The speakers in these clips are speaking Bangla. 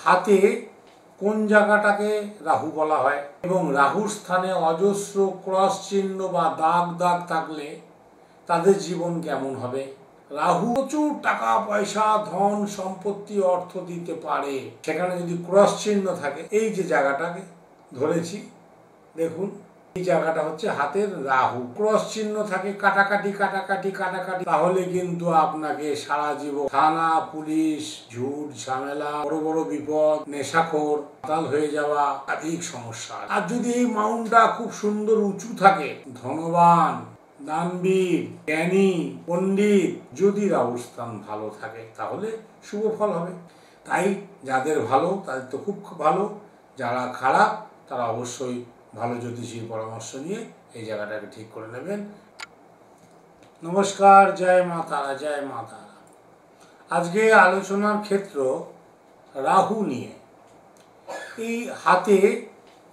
হাতে কোন জায়গাটাকে রাহু বলা হয় এবং রাহুর স্থানে অজস্র ক্রস চিহ্ন বা দাগ দাগ থাকলে তাদের জীবন কেমন হবে। রাহু প্রচুর টাকা পয়সা ধন সম্পত্তি অর্থ দিতে পারে, সেখানে যদি ক্রস চিহ্ন থাকে, এই যে জায়গাটাকে ধরেছি দেখুন, এই জায়গাটা হচ্ছে হাতের রাহু, ক্রস চিহ্ন থাকে, কাটাকাটি কাটাকাটি কাটাকাটি, তাহলে কিন্তু আপনাকে সারা জীবন থানা পুলিশ, ঝুট ঝামেলা, বড় বড় বিপদ, নেশাখোর, মাতাল হয়ে যাওয়া একাধিক সমস্যা। আর যদি এই মাউন্টটা খুব সুন্দর উঁচু থাকে, ধনবান, দানবীর, জ্ঞানী, পণ্ডিত, যদি রাহুর স্থান ভালো থাকে তাহলে শুভ ফল হবে। তাই যাদের ভালো তাদের তো খুব ভালো, যারা খারাপ তারা অবশ্যই ভালো জ্যোতিষীর পরামর্শ নিয়ে এই জায়গাটাকে ঠিক করে নেবেন। নমস্কার, জয় মা তারা, জয় মা তারা। আজকে আলোচনার ক্ষেত্র রাহু নিয়ে। এই হাতে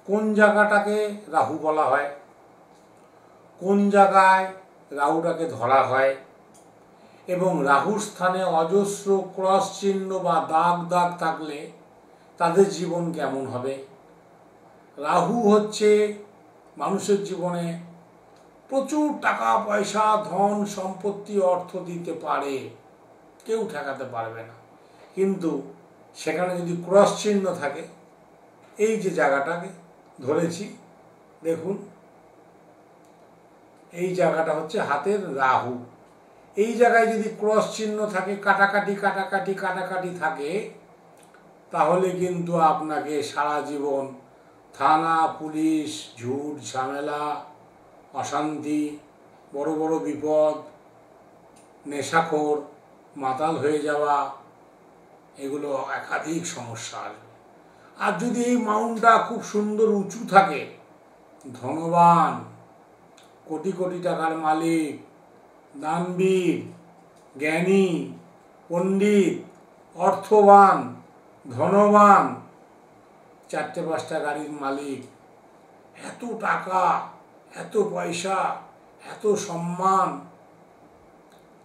কোন জায়গাটাকে রাহু বলা হয়, কোন জায়গায় রাহুটাকে ধরা হয় এবং রাহুর স্থানে অজস্র ক্রস চিহ্ন বা দাগ দাগ থাকলে তাদের জীবন কেমন হবে। রাহু হচ্ছে মানুষের জীবনে প্রচুর টাকা পয়সা ধন সম্পত্তি অর্থ দিতে পারে, কেউ ঠেকাতে পারবে না, কিন্তু সেখানে যদি ক্রস চিহ্ন থাকে, এই যে জায়গাটাকে ধরেছি দেখুন, এই জায়গাটা হচ্ছে হাতের রাহু, এই জায়গায় যদি ক্রস চিহ্ন থাকে, কাটাকাটি কাটাকাটি কাটাকাটি থাকে, তাহলে কিন্তু আপনাকে সারা জীবন থানা পুলিশ, ঝুট ঝামেলা, অশান্তি, বড় বড় বিপদ, নেশাখোর, মাতাল হয়ে যাওয়া, এগুলো একাধিক সমস্যা আসবে। আর যদি এই মাউন্টটা খুব সুন্দর উঁচু থাকে, ধনবান, কোটি কোটি টাকার মালিক, দানবীর, জ্ঞানী, পণ্ডিত, অর্থবান, ধনবান, 4-5টা গাড়ির মালিক, এত টাকা, এত পয়সা, এত সম্মান,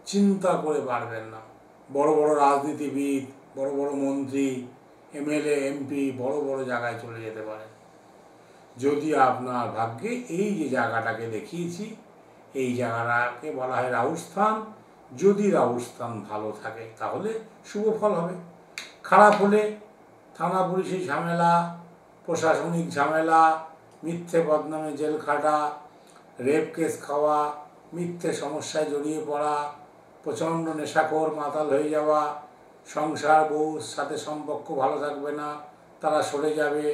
চিন্তা করে পারবেন না। বড় বড় রাজনীতিবিদ, বড় বড় মন্ত্রী, এমএলএ, এমপি, বড় বড় জায়গায় চলে যেতে পারেন, যদি আপনার ভাগ্যে এই যে জায়গাটাকে দেখিয়েছি, এই জায়গাটাকে বলা হয় রাহুর স্থান। যদি রাহুর স্থান ভালো থাকে তাহলে শুভ ফল হবে। খারাপ হলে থানা পুলিশের ঝামেলা, প্রশাসনিক ঝামেলা, মিথ্যে বদনামে জেল খাটা, রেপ কেস খাওয়া, মিথ্যে সমস্যায় জড়িয়ে পড়া, প্রচণ্ড নেশাখোর, মাতাল হয়ে যাওয়া, সংসার বউর সাথে সম্পর্ক ভালো থাকবে না, তারা সরে যাবে,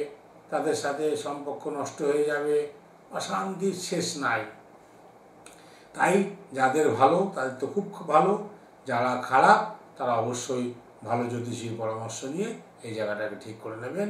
তাদের সাথে সম্পর্ক নষ্ট হয়ে যাবে, অশান্তির শেষ নাই। তাই যাদের ভালো তাদের তো খুব ভালো, যারা খারাপ তারা অবশ্যই ভালো জ্যোতিষীর পরামর্শ নিয়ে এই জায়গাটাকে ঠিক করে নেবেন।